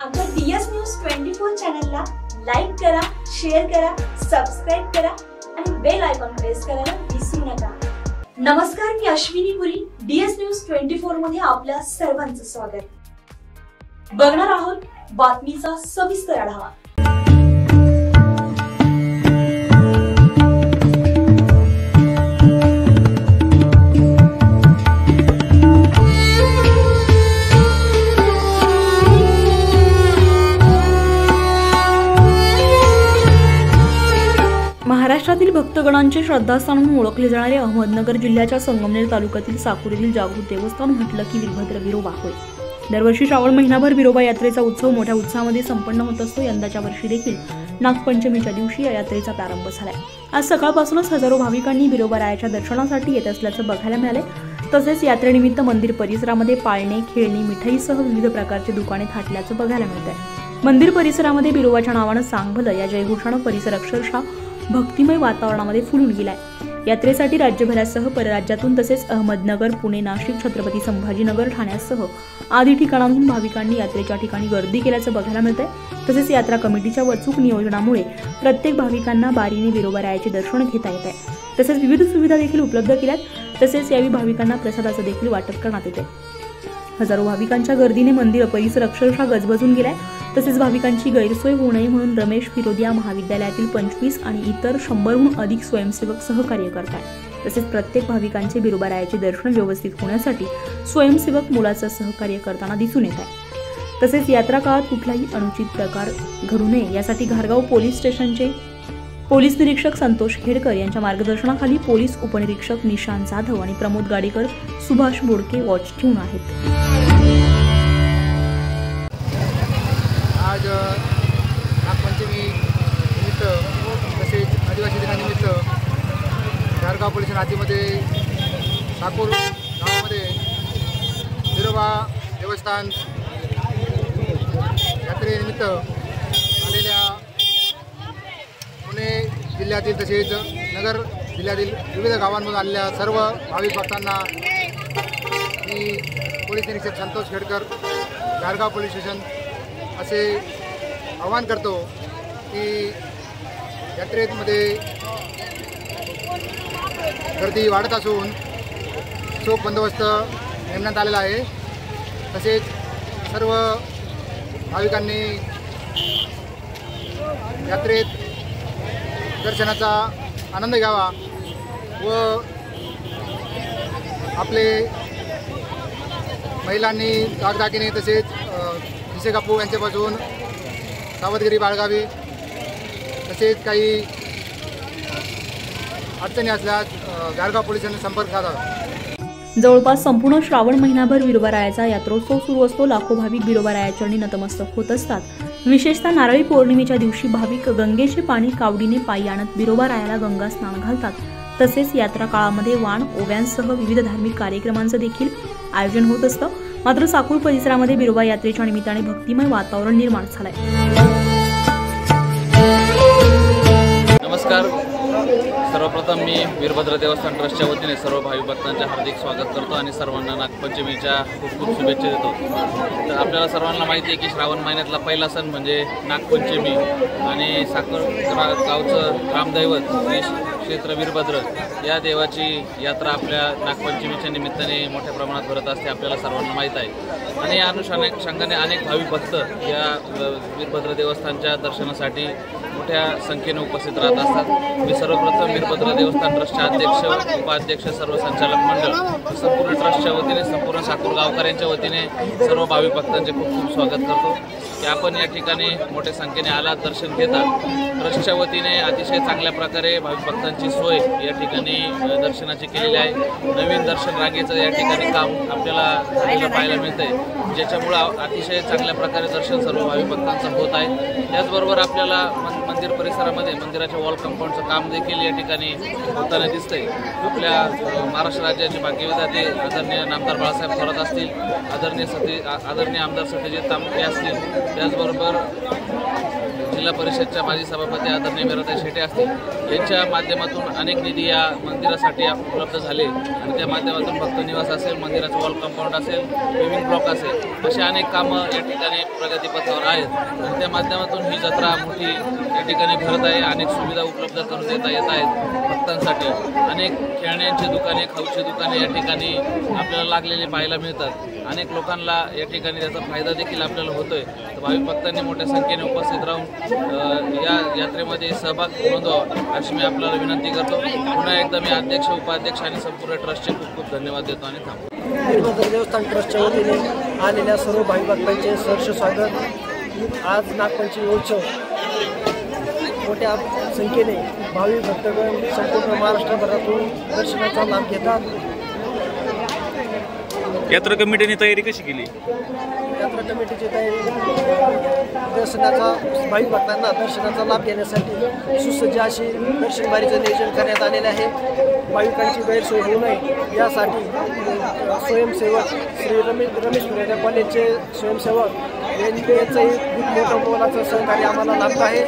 आमच्या DS news 24 चॅनलला like करा, शेअर करा, सबस्क्राइब करा आणि बेल आयकॉन प्रेस करायला विसरू नका। नमस्कार, मी अश्विनी पुरी, डीएस न्यूज 24 मध्ये आपल्या सर्वांचं स्वागत। बघणार आहोत बातमीचा सविस्तर आढावा। महाराष्ट्रातील भक्तगणांचे श्रद्धास्थान म्हणून ओळखले जाणारे अहमदनगर जिल्ह्याच्या संगमनेर तालुक्यातील साकूर येथील जागृत देवस्थान म्हटलं की वीरभद्र विरोबा होय। दरवर्षी श्रावण महिनाभर विरोबा यात्रेचा उत्सव मोठ्या उत्साहामध्ये संपन्न होत असतो। यंदाच्या वर्षी देखील नागपंचमीच्या दिवशी या यात्रेचा प्रारंभ झालाय। आज सकाळपासूनच हजारो भाविकांनी विरोबा रायाच्या दर्शनासाठी येत असल्याचं बघायला मिळाले। तसेच यात्रेनिमित्त मंदिर परिसरामध्ये पाळणे, खेळणी, मिठाईसह विविध प्रकारचे दुकाने थाटल्याचं बघायला मिळतंय। मंदिर परिसरामध्ये विरोबाच्या नावानं सांगभलं या जयघोषानं परिसर अक्षरशः भक्तिमय वातावरणामध्ये फुलून गेलाय। यात्रेसाठी राज्यभरासह परराज्यातून तसेच अहमदनगर, पुणे, नाशिक, छत्रपती संभाजीनगर, ठाण्यासह आदी ठिकाणांहून भाविकांनी यात्रेच्या ठिकाणी गर्दी केल्याचं बघायला मिळतंय। तसेच यात्रा कमिटीच्या अचूक नियोजनामुळे प्रत्येक भाविकांना बारीने विरोबा रायाचे दर्शन घेता येत आहे। तसेच विविध सुविधा देखील उपलब्ध केल्यात। तसेच यावेळी भाविकांना प्रसादाचं देखील वाटप करण्यात येते। हजारो भाविकांच्या गर्दीने मंदिर परिसर अक्षरशः गजबजून गेलाय। तसेच भाविकांची गैरसोय होऊ नये म्हणून रमेश फिरोदिया महाविद्यालयातील 25 आणि इतर 100हून अधिक स्वयंसेवक सहकार्य करतात। तसेच प्रत्येक भाविकांचे विरोबा रायाचे दर्शन व्यवस्थित होण्यासाठी स्वयंसेवक मोलाचं सहकार्य करताना दिसून येत आहे। तसेच यात्रा काळात कुठलाही अनुचित प्रकार घडू नये यासाठी घारगाव पोलीस स्टेशनचे पोलीस निरीक्षक संतोष खेडकर यांच्या मार्गदर्शनाखाली पोलीस उपनिरीक्षक निशांत जाधव आणि प्रमोद गाडेकर, सुभाष बोडके वॉच ठेवून आहेत। आज नागपंचमी निमित्त तसेच आदिवासी दिनानिमित्त घारगाव पोलीस नातीमध्ये साकूर गावामध्ये विरोबा देवस्थान यात्रेनिमित्त आलेल्या पुणे जिल्ह्यातील तसेच नगर जिल्ह्यातील विविध गावांमधून आलेल्या सर्व भाविक भक्तांना मी पोलीस निरीक्षक संतोष खेडकर, घारगाव पोलीस स्टेशन असे आवाहन करतो की यात्रेमध्ये गर्दी वाढत असून चोख बंदोबस्त नेमण्यात आलेला आहे। तसेच सर्व भाविकांनी यात्रेत दर्शनाचा आनंद घ्यावा व आपले महिलांनी दागदागिने तसेच खिसे कापू यांच्यापासून सावधगिरी बाळगावी। तसेच काही अडचणी असल्यास घारगाव पोलिसांनी संपर्क साधावा। जवळपास संपूर्ण श्रावण महिनाभर विरोबा रायाचा यात्रोत्सव सुरू असतो। लाखो भाविक विरोबा राया चरणी नतमस्तक होत असतात। विशेषतः नारळी पौर्णिमेच्या दिवशी भाविक गंगेचे पाणी कावडीने पायी आणत विरोबा रायाला गंगा स्नान घालतात। तसेच यात्रा काळामध्ये वाण, ओव्यांसह विविध धार्मिक कार्यक्रमांचं देखील आयोजन होत असतं। मात्र साकूर परिसरामध्ये विरोबा यात्रेच्या निमित्ताने भक्तिमय वातावरण निर्माण झालंय। नमस्कार, सर्वप्रथम मी वीरभद्र देवस्थान ट्रस्टच्या वतीने सर्व भाविक भक्तांचे हार्दिक स्वागत करतो आणि सर्वांना नागपंचमीच्या खूप खूप शुभेच्छा देतो। तर आपल्याला सर्वांना माहिती आहे की श्रावण महिन्यातला पहिला सण म्हणजे नागपंचमी आणि साकूर गावचं ग्रामदैवत श्री क्षेत्र वीरभद्र या देवाची यात्रा आपल्या नागपंचमीच्या निमित्ताने मोठ्या प्रमाणात भरत असते, आपल्याला सर्वांना माहीत आहे। आणि या अनुषंगाने अनेक भाविक भक्त या वीरभद्र देवस्थानच्या दर्शनासाठी मोठ्या संख्येने उपस्थित राहत असतात। मी सर्वप्रथम वीरभद्र देवस्थान ट्रस्टचे अध्यक्ष, उपाध्यक्ष, सर्व संचालक मंडळ, संपूर्ण ट्रस्टच्या वतीने, संपूर्ण साकूर गावकऱ्यांच्या वतीने सर्व भाविक भक्तांचे खूप खूप स्वागत करतो की आपण या ठिकाणी मोठ्या संख्येने आलात, दर्शन घेतात। ट्रस्टच्या वतीने अतिशय चांगल्या प्रकारे भाविक भक्तांची सोय या ठिकाणी दर्शनाची केलेली आहे। नवीन दर्शन रांगेचं या ठिकाणी काम आपल्याला झालेलं पाहायला मिळतंय, ज्याच्यामुळं अतिशय चांगल्या प्रकारे दर्शन सर्व भाविक भक्तांचं होत आहे। त्याचबरोबर आपल्याला मंदिर परिसरामध्ये मंदिराच्या वॉल कंपाऊंडचं काम देखील या ठिकाणी होताना दिसतंय। आपल्या महाराष्ट्र राज्याचे भाग्यविधाते आदरणीय नामदार बाळासाहेब थोरात असतील, आदरणीय आमदार सत्यजित तांबे असतील, त्याचबरोबर जिल्हा परिषदच्या माजी सभापती आदरणीय मीराताई शेटे असतील यांच्या माध्यमातून अनेक निधी या मंदिरासाठी उपलब्ध झाले आणि त्या माध्यमातून भक्त निवास असेल, मंदिराचं वॉल कंपाऊंड असेल, पेविंग ब्लॉक असेल, अशी अनेक कामं या ठिकाणी प्रगतीपथावर आहेत आणि त्या माध्यमातून ही जत्रा मोठी या ठिकाणी भरत आहे. अनेक सुविधा उपलब्ध करून देता येत आहेत भक्तांसाठी. अनेक खेळण्यांची दुकाने, खाऊची दुकाने या ठिकाणी आपल्याला लागलेले पाहायला मिळतात. अनेक लोकांना या ठिकाणी त्याचा फायदा देखील आपल्याला होतोय. तर भाविक भक्तांनी मोठ्या संख्येने उपस्थित राहून या यात्रेमध्ये सहभाग नोंदवावा अशी मी आपल्याला विनंती करतो. पुन्हा एकदा मी अध्यक्ष, उपाध्यक्ष आणि संपूर्ण ट्रस्टचे खूप खूप धन्यवाद देतो आणि थांबतो. वीरभद्र देवस्थान ट्रस्टच्या वतीने आलेल्या सर्व भाविक भक्तांचे सहर्ष स्वागत. आज नागपंचमी उत्सव मोठ्या संख्येने भाविक भक्तगण संपूर्ण महाराष्ट्रभरातून दर्शनाचा लाभ घेतात. यात्रा कमिटीने तयारी कशी केली? यात्रा कमिटीची तयारी दर्शनाचा भाविक भक्तांना दर्शनाचा लाभ घेण्यासाठी सुसज्ज अशी दर्शन बारीचं नियोजन करण्यात आलेले आहे. भाविकांची गैरसोय होऊ नये यासाठी स्वयंसेवक श्री रमेश पुणेकर कॉलेजचे स्वयंसेवक यांचंही खूप मोठं मोलाचं सहकार्य आम्हाला लाभत आहे.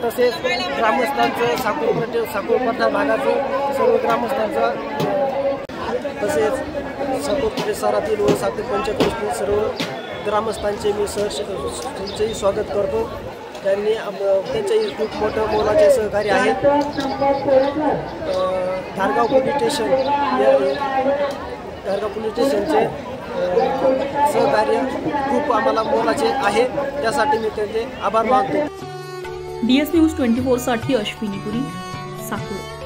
तसेच ग्रामस्थांचं साकूर प्रधान भागाचं सर्व ग्रामस्थांचं तसेच साकूर परिसरातील व साकूर पंचक्रोशीतील सर्व ग्रामस्थांचे मी सहर्षही स्वागत करतो. त्यांनी त्यांचंही खूप मोठं मोलाचे सहकार्य आहे. धारगाव पोलीस स्टेशनचे सहकार्य खूप आम्हाला मोलाचे आहे. त्यासाठी मी त्यांचे आभार मानतो. DS न्यूज 24 साठी अश्विनी पुरी, साकूर.